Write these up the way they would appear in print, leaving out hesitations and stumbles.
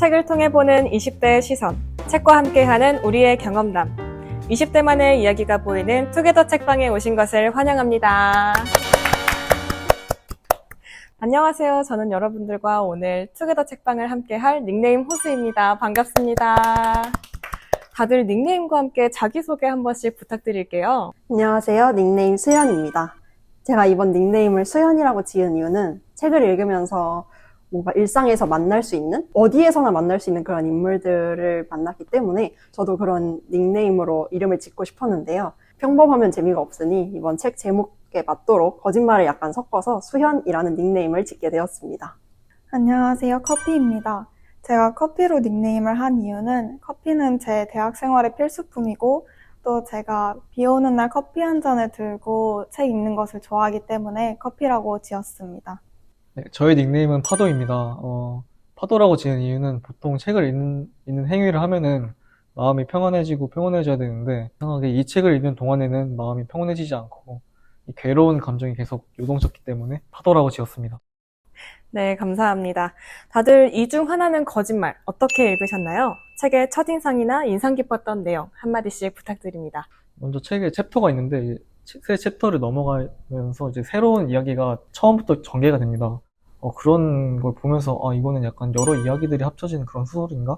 책을 통해 보는 20대의 시선, 책과 함께하는 우리의 경험담. 20대만의 이야기가 보이는 투게더 책방에 오신 것을 환영합니다. 안녕하세요. 저는 여러분들과 오늘 투게더 책방을 함께할 닉네임 호수입니다. 반갑습니다. 다들 닉네임과 함께 자기소개 한 번씩 부탁드릴게요. 안녕하세요. 닉네임 수연입니다. 제가 이번 닉네임을 수연이라고 지은 이유는 책을 읽으면서 뭔가 일상에서 만날 수 있는, 어디에서나 만날 수 있는 그런 인물들을 만났기 때문에 저도 그런 닉네임으로 이름을 짓고 싶었는데요. 평범하면 재미가 없으니 이번 책 제목에 맞도록 거짓말을 약간 섞어서 수현이라는 닉네임을 짓게 되었습니다. 안녕하세요. 커피입니다. 제가 커피로 닉네임을 한 이유는 커피는 제 대학 생활의 필수품이고 또 제가 비 오는 날 커피 한 잔을 들고 책 읽는 것을 좋아하기 때문에 커피라고 지었습니다. 네, 저의 닉네임은 파도입니다. 파도라고 지은 이유는 보통 책을 읽는 행위를 하면은 마음이 평안해지고 평온해져야 되는데 이상하게 이 책을 읽는 동안에는 마음이 평온해지지 않고 이 괴로운 감정이 계속 요동쳤기 때문에 파도라고 지었습니다. 네, 감사합니다. 다들 이 중 하나는 거짓말, 어떻게 읽으셨나요? 책의 첫인상이나 인상 깊었던 내용 한마디씩 부탁드립니다. 먼저 책에 챕터가 있는데 새 챕터를 넘어가면서 이제 새로운 이야기가 처음부터 전개가 됩니다. 그런 걸 보면서 이거는 약간 여러 이야기들이 합쳐진 그런 소설인가?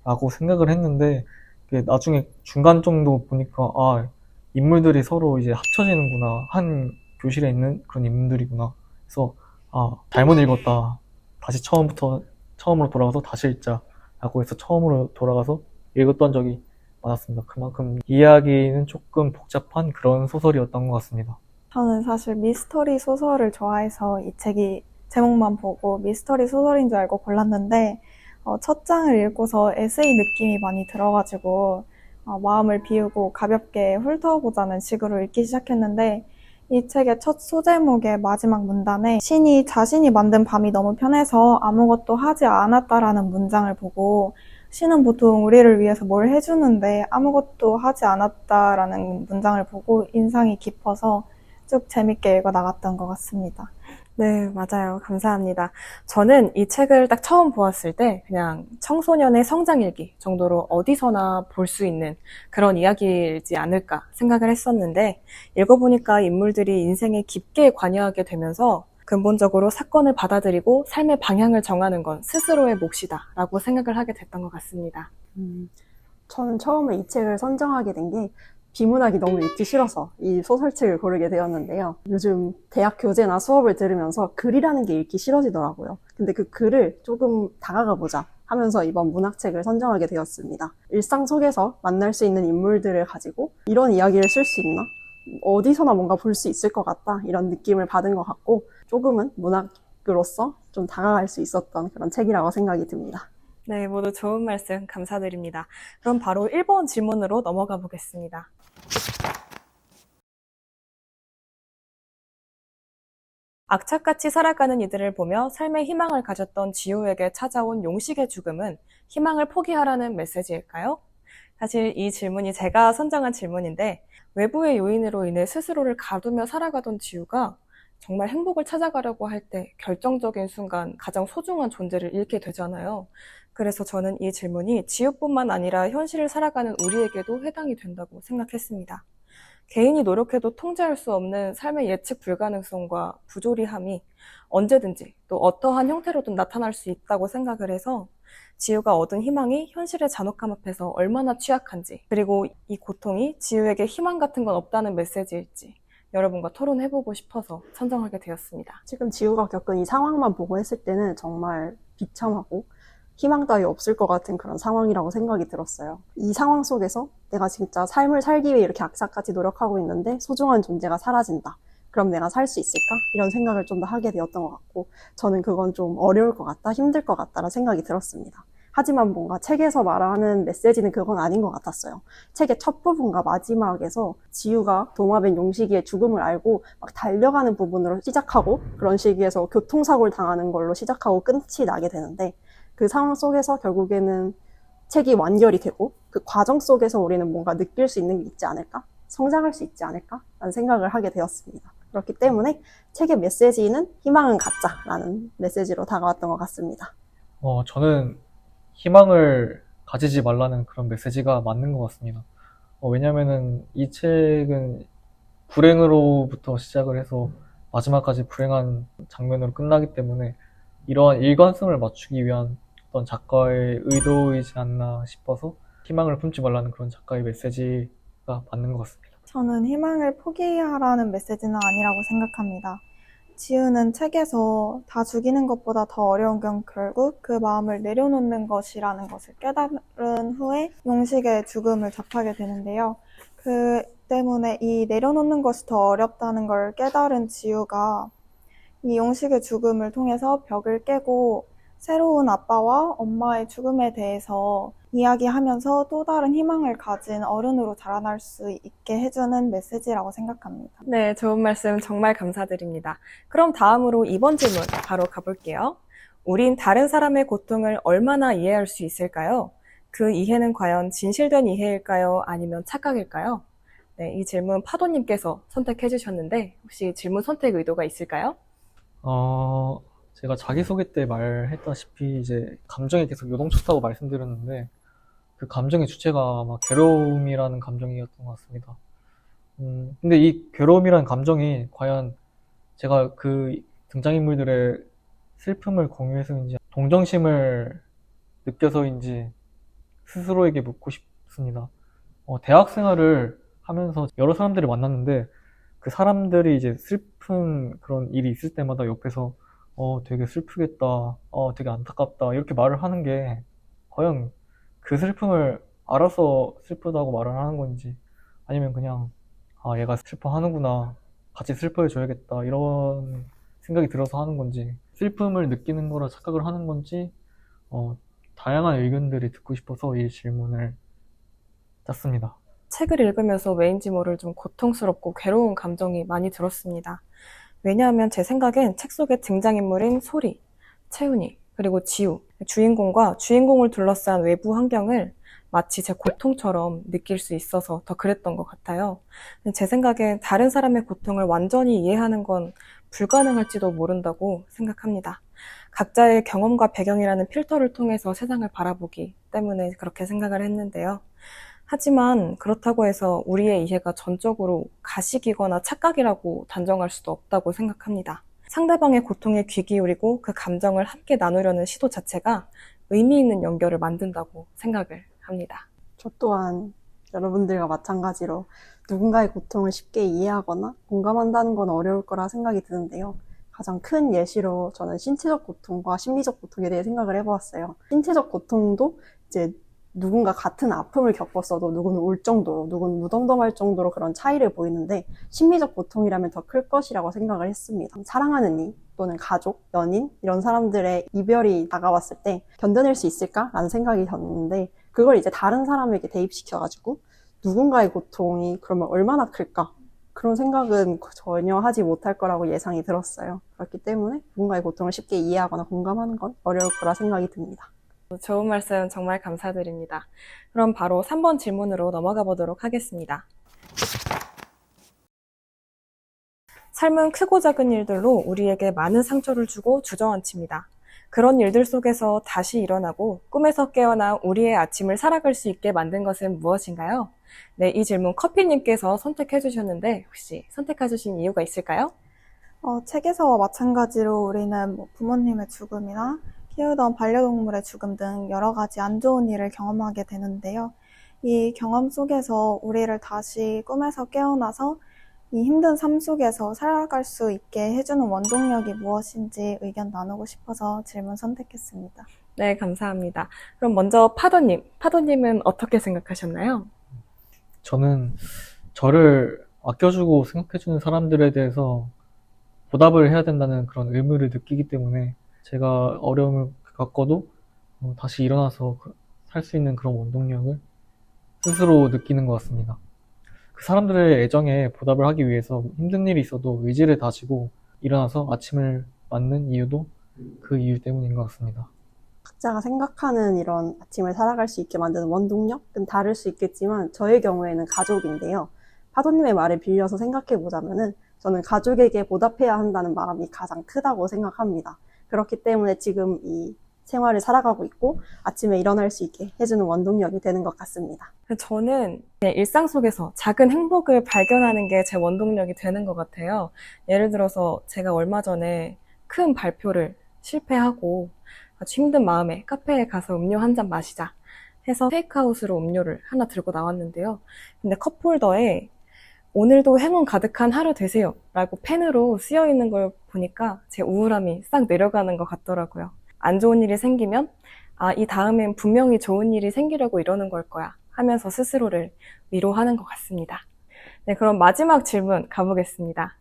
라고 생각을 했는데 나중에 중간 정도 보니까 인물들이 서로 이제 합쳐지는구나. 한 교실에 있는 그런 인물들이구나. 그래서 잘못 읽었다. 다시 처음으로 돌아가서 다시 읽자. 라고 해서 처음으로 돌아가서 읽었던 적이 많았습니다. 그만큼 이야기는 조금 복잡한 그런 소설이었던 것 같습니다. 저는 사실 미스터리 소설을 좋아해서 이 책이 제목만 보고 미스터리 소설인 줄 알고 골랐는데 첫 장을 읽고서 에세이 느낌이 많이 들어가지고 마음을 비우고 가볍게 훑어보자는 식으로 읽기 시작했는데 이 책의 첫 소제목의 마지막 문단에 신이 자신이 만든 밤이 너무 편해서 아무것도 하지 않았다라는 문장을 보고 신은 보통 우리를 위해서 뭘 해주는데 아무것도 하지 않았다라는 문장을 보고 인상이 깊어서 쭉 재밌게 읽어 나갔던 것 같습니다. 네, 맞아요. 감사합니다. 저는 이 책을 딱 처음 보았을 때 그냥 청소년의 성장일기 정도로 어디서나 볼 수 있는 그런 이야기이지 않을까 생각을 했었는데 읽어보니까 인물들이 인생에 깊게 관여하게 되면서 근본적으로 사건을 받아들이고 삶의 방향을 정하는 건 스스로의 몫이다 라고 생각을 하게 됐던 것 같습니다. 저는 처음에 이 책을 선정하게 된 게 비문학이 너무 읽기 싫어서 이 소설책을 고르게 되었는데요. 요즘 대학 교재나 수업을 들으면서 글이라는 게 읽기 싫어지더라고요. 근데 그 글을 조금 다가가 보자 하면서 이번 문학책을 선정하게 되었습니다. 일상 속에서 만날 수 있는 인물들을 가지고 이런 이야기를 쓸 수 있나? 어디서나 뭔가 볼 수 있을 것 같다 이런 느낌을 받은 것 같고 조금은 문학으로서 좀 다가갈 수 있었던 그런 책이라고 생각이 듭니다. 네, 모두 좋은 말씀 감사드립니다. 그럼 바로 1번 질문으로 넘어가 보겠습니다. 악착같이 살아가는 이들을 보며 삶의 희망을 가졌던 지우에게 찾아온 용식의 죽음은 희망을 포기하라는 메시지일까요? 사실 이 질문이 제가 선정한 질문인데 외부의 요인으로 인해 스스로를 가두며 살아가던 지우가 정말 행복을 찾아가려고 할 때 결정적인 순간 가장 소중한 존재를 잃게 되잖아요. 그래서 저는 이 질문이 지우뿐만 아니라 현실을 살아가는 우리에게도 해당이 된다고 생각했습니다. 개인이 노력해도 통제할 수 없는 삶의 예측 불가능성과 부조리함이 언제든지 또 어떠한 형태로든 나타날 수 있다고 생각을 해서 지우가 얻은 희망이 현실의 잔혹함 앞에서 얼마나 취약한지 그리고 이 고통이 지우에게 희망 같은 건 없다는 메시지일지 여러분과 토론해보고 싶어서 선정하게 되었습니다. 지금 지우가 겪은 이 상황만 보고 했을 때는 정말 비참하고 희망 따위 없을 것 같은 그런 상황이라고 생각이 들었어요. 이 상황 속에서 내가 진짜 삶을 살기 위해 이렇게 악착같이 노력하고 있는데 소중한 존재가 사라진다. 그럼 내가 살 수 있을까? 이런 생각을 좀 더 하게 되었던 것 같고 저는 그건 좀 어려울 것 같다, 힘들 것 같다라는 생각이 들었습니다. 하지만 뭔가 책에서 말하는 메시지는 그건 아닌 것 같았어요. 책의 첫 부분과 마지막에서 지우가 도마뱀 용식이의 죽음을 알고 막 달려가는 부분으로 시작하고 그런 시기에서 교통사고를 당하는 걸로 시작하고 끝이 나게 되는데 그 상황 속에서 결국에는 책이 완결이 되고 그 과정 속에서 우리는 뭔가 느낄 수 있는 게 있지 않을까? 성장할 수 있지 않을까? 라는 생각을 하게 되었습니다. 그렇기 때문에 책의 메시지는 희망은 갖자라는 메시지로 다가왔던 것 같습니다. 저는 희망을 가지지 말라는 그런 메시지가 맞는 것 같습니다. 왜냐면은 이 책은 불행으로부터 시작을 해서 마지막까지 불행한 장면으로 끝나기 때문에 이러한 일관성을 맞추기 위한 어떤 작가의 의도이지 않나 싶어서 희망을 품지 말라는 그런 작가의 메시지가 맞는 것 같습니다. 저는 희망을 포기하라는 메시지는 아니라고 생각합니다. 지우는 책에서 다 죽이는 것보다 더 어려운 건 결국 그 마음을 내려놓는 것이라는 것을 깨달은 후에 용식의 죽음을 접하게 되는데요. 그 때문에 이 내려놓는 것이 더 어렵다는 걸 깨달은 지우가 이 용식의 죽음을 통해서 벽을 깨고 새로운 아빠와 엄마의 죽음에 대해서 이야기하면서 또 다른 희망을 가진 어른으로 자라날 수 있게 해주는 메시지라고 생각합니다. 네, 좋은 말씀 정말 감사드립니다. 그럼 다음으로 이번 질문 바로 가볼게요. 우린 다른 사람의 고통을 얼마나 이해할 수 있을까요? 그 이해는 과연 진실된 이해일까요? 아니면 착각일까요? 네, 이 질문 파도님께서 선택해 주셨는데 혹시 질문 선택 의도가 있을까요? 제가 자기소개 때 말했다시피 이제 감정이 계속 요동쳤다고 말씀드렸는데 그 감정의 주체가 아마 괴로움이라는 감정이었던 것 같습니다. 근데 이 괴로움이라는 감정이 과연 제가 그 등장인물들의 슬픔을 공유해서인지 동정심을 느껴서인지 스스로에게 묻고 싶습니다. 대학 생활을 하면서 여러 사람들을 만났는데 그 사람들이 이제 슬픈 그런 일이 있을 때마다 옆에서 되게 슬프겠다, 되게 안타깝다 이렇게 말을 하는 게 과연 그 슬픔을 알아서 슬프다고 말을 하는 건지 아니면 그냥 얘가 슬퍼하는구나 같이 슬퍼해줘야겠다 이런 생각이 들어서 하는 건지 슬픔을 느끼는 거라 착각을 하는 건지 다양한 의견들이 듣고 싶어서 이 질문을 짰습니다. 책을 읽으면서 왜인지 모를 좀 고통스럽고 괴로운 감정이 많이 들었습니다. 왜냐하면 제 생각엔 책 속의 등장인물인 소리, 채훈이, 그리고 지우, 주인공과 주인공을 둘러싼 외부 환경을 마치 제 고통처럼 느낄 수 있어서 더 그랬던 것 같아요. 제 생각엔 다른 사람의 고통을 완전히 이해하는 건 불가능할지도 모른다고 생각합니다. 각자의 경험과 배경이라는 필터를 통해서 세상을 바라보기 때문에 그렇게 생각을 했는데요. 하지만 그렇다고 해서 우리의 이해가 전적으로 가식이거나 착각이라고 단정할 수도 없다고 생각합니다. 상대방의 고통에 귀 기울이고 그 감정을 함께 나누려는 시도 자체가 의미 있는 연결을 만든다고 생각을 합니다. 저 또한 여러분들과 마찬가지로 누군가의 고통을 쉽게 이해하거나 공감한다는 건 어려울 거라 생각이 드는데요. 가장 큰 예시로 저는 신체적 고통과 심리적 고통에 대해 생각을 해보았어요. 신체적 고통도 이제 누군가 같은 아픔을 겪었어도 누구는 울 정도로, 누구는 무덤덤할 정도로 그런 차이를 보이는데 심리적 고통이라면 더 클 것이라고 생각을 했습니다. 사랑하는 이 또는 가족, 연인 이런 사람들의 이별이 다가왔을 때 견뎌낼 수 있을까라는 생각이 들었는데 그걸 이제 다른 사람에게 대입시켜가지고 누군가의 고통이 그러면 얼마나 클까? 그런 생각은 전혀 하지 못할 거라고 예상이 들었어요. 그렇기 때문에 누군가의 고통을 쉽게 이해하거나 공감하는 건 어려울 거라 생각이 듭니다. 좋은 말씀 정말 감사드립니다. 그럼 바로 3번 질문으로 넘어가 보도록 하겠습니다. 삶은 크고 작은 일들로 우리에게 많은 상처를 주고 주저앉힙니다. 그런 일들 속에서 다시 일어나고 꿈에서 깨어나 우리의 아침을 살아갈 수 있게 만든 것은 무엇인가요? 네, 이 질문 커피님께서 선택해 주셨는데 혹시 선택해 주신 이유가 있을까요? 책에서와 마찬가지로 우리는 부모님의 죽음이나 키우던 반려동물의 죽음 등 여러 가지 안 좋은 일을 경험하게 되는데요. 이 경험 속에서 우리를 다시 꿈에서 깨어나서 이 힘든 삶 속에서 살아갈 수 있게 해주는 원동력이 무엇인지 의견 나누고 싶어서 질문 선택했습니다. 네, 감사합니다. 그럼 먼저 파도님. 파도님은 어떻게 생각하셨나요? 저는 저를 아껴주고 생각해주는 사람들에 대해서 보답을 해야 된다는 그런 의무를 느끼기 때문에 제가 어려움을 겪어도 다시 일어나서 살 수 있는 그런 원동력을 스스로 느끼는 것 같습니다. 그 사람들의 애정에 보답을 하기 위해서 힘든 일이 있어도 의지를 다지고 일어나서 아침을 맞는 이유도 그 이유 때문인 것 같습니다. 각자가 생각하는 이런 아침을 살아갈 수 있게 만드는 원동력은 다를 수 있겠지만 저의 경우에는 가족인데요. 파도님의 말을 빌려서 생각해보자면은 저는 가족에게 보답해야 한다는 마음이 가장 크다고 생각합니다. 그렇기 때문에 지금 이 생활을 살아가고 있고 아침에 일어날 수 있게 해주는 원동력이 되는 것 같습니다. 저는 그냥 일상 속에서 작은 행복을 발견하는 게 제 원동력이 되는 것 같아요. 예를 들어서 제가 얼마 전에 큰 발표를 실패하고 아주 힘든 마음에 카페에 가서 음료 한 잔 마시자 해서 테이크아웃으로 음료를 하나 들고 나왔는데요. 근데 컵홀더에 오늘도 행운 가득한 하루 되세요 라고 펜으로 쓰여 있는 걸 보니까 제 우울함이 싹 내려가는 것 같더라고요. 안 좋은 일이 생기면 이 다음엔 분명히 좋은 일이 생기려고 이러는 걸 거야 하면서 스스로를 위로하는 것 같습니다. 네, 그럼 마지막 질문 가보겠습니다.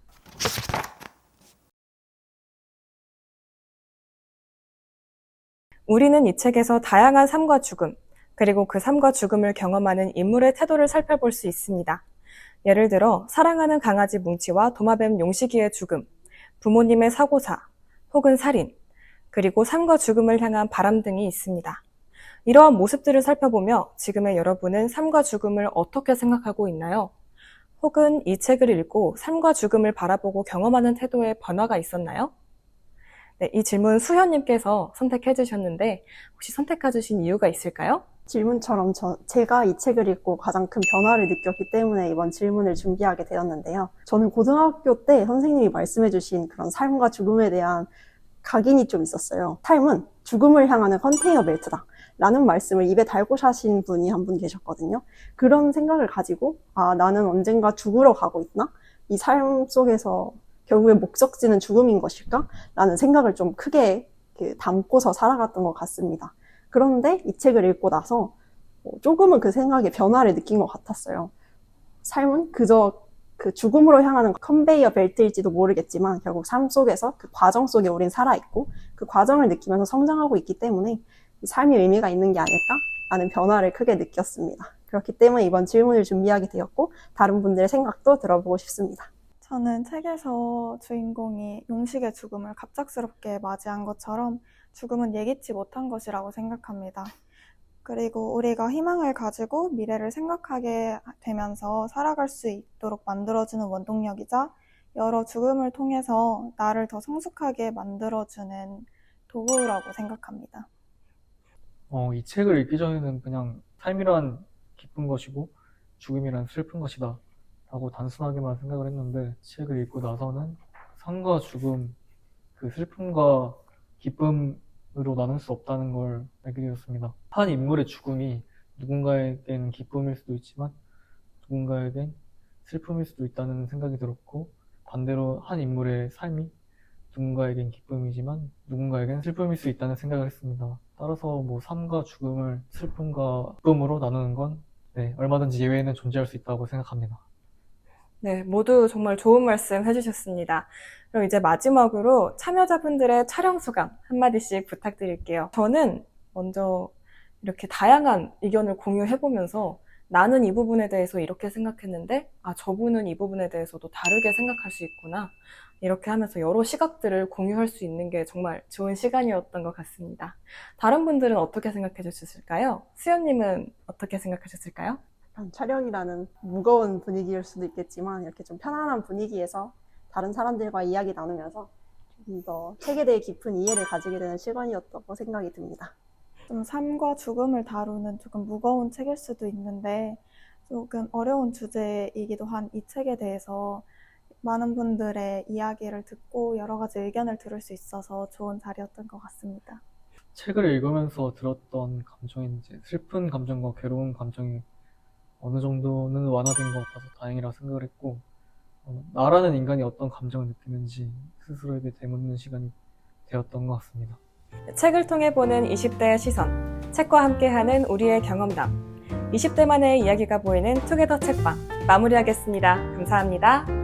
우리는 이 책에서 다양한 삶과 죽음, 그리고 그 삶과 죽음을 경험하는 인물의 태도를 살펴볼 수 있습니다. 예를 들어 사랑하는 강아지 뭉치와 도마뱀 용식이의 죽음, 부모님의 사고사, 혹은 살인, 그리고 삶과 죽음을 향한 바람 등이 있습니다. 이러한 모습들을 살펴보며 지금의 여러분은 삶과 죽음을 어떻게 생각하고 있나요? 혹은 이 책을 읽고 삶과 죽음을 바라보고 경험하는 태도에 변화가 있었나요? 네, 이 질문 수현님께서 선택해 주셨는데 혹시 선택해 주신 이유가 있을까요? 질문처럼 제가 이 책을 읽고 가장 큰 변화를 느꼈기 때문에 이번 질문을 준비하게 되었는데요. 저는 고등학교 때 선생님이 말씀해주신 그런 삶과 죽음에 대한 각인이 좀 있었어요. 삶은 죽음을 향하는 컨테이너 벨트다 라는 말씀을 입에 달고 사신 분이 한 분 계셨거든요. 그런 생각을 가지고 나는 언젠가 죽으러 가고 있나? 이 삶 속에서 결국에 목적지는 죽음인 것일까? 라는 생각을 좀 크게 담고서 살아갔던 것 같습니다. 그런데 이 책을 읽고 나서 조금은 그 생각에 변화를 느낀 것 같았어요. 삶은 그저 그 죽음으로 향하는 컨베이어 벨트일지도 모르겠지만 결국 삶 속에서 그 과정 속에 우린 살아있고 그 과정을 느끼면서 성장하고 있기 때문에 삶이 의미가 있는 게 아닐까라는 변화를 크게 느꼈습니다. 그렇기 때문에 이번 질문을 준비하게 되었고 다른 분들의 생각도 들어보고 싶습니다. 저는 책에서 주인공이 용식의 죽음을 갑작스럽게 맞이한 것처럼 죽음은 예기치 못한 것이라고 생각합니다. 그리고 우리가 희망을 가지고 미래를 생각하게 되면서 살아갈 수 있도록 만들어주는 원동력이자 여러 죽음을 통해서 나를 더 성숙하게 만들어주는 도구라고 생각합니다. 이 책을 읽기 전에는 그냥 삶이란 기쁜 것이고 죽음이란 슬픈 것이다 라고 단순하게만 생각을 했는데 책을 읽고 나서는 삶과 죽음, 그 슬픔과 기쁨으로 나눌 수 없다는 걸 알게 되었습니다. 한 인물의 죽음이 누군가에겐 기쁨일 수도 있지만 누군가에겐 슬픔일 수도 있다는 생각이 들었고 반대로 한 인물의 삶이 누군가에겐 기쁨이지만 누군가에겐 슬픔일 수 있다는 생각을 했습니다. 따라서 삶과 죽음을 슬픔과 기쁨으로 나누는 건 얼마든지 예외에는 존재할 수 있다고 생각합니다. 네, 모두 정말 좋은 말씀 해주셨습니다. 그럼 이제 마지막으로 참여자분들의 촬영 소감 한마디씩 부탁드릴게요. 저는 먼저 이렇게 다양한 의견을 공유해보면서 나는 이 부분에 대해서 이렇게 생각했는데 저분은 이 부분에 대해서도 다르게 생각할 수 있구나. 이렇게 하면서 여러 시각들을 공유할 수 있는 게 정말 좋은 시간이었던 것 같습니다. 다른 분들은 어떻게 생각해 주셨을까요? 수연님은 어떻게 생각하셨을까요? 촬영이라는 무거운 분위기일 수도 있겠지만 이렇게 좀 편안한 분위기에서 다른 사람들과 이야기 나누면서 좀 더 책에 대해 깊은 이해를 가지게 되는 시간이었다고 생각이 듭니다. 좀 삶과 죽음을 다루는 조금 무거운 책일 수도 있는데 조금 어려운 주제이기도 한 이 책에 대해서 많은 분들의 이야기를 듣고 여러 가지 의견을 들을 수 있어서 좋은 자리였던 것 같습니다. 책을 읽으면서 들었던 감정이 이제 슬픈 감정과 괴로운 감정이 어느 정도는 완화된 것 같아서 다행이라고 생각을 했고 나라는 인간이 어떤 감정을 느끼는지 스스로에게 되묻는 시간이 되었던 것 같습니다. 책을 통해 보는 20대의 시선, 책과 함께하는 우리의 경험담, 20대만의 이야기가 보이는 투게더 책방 마무리하겠습니다. 감사합니다.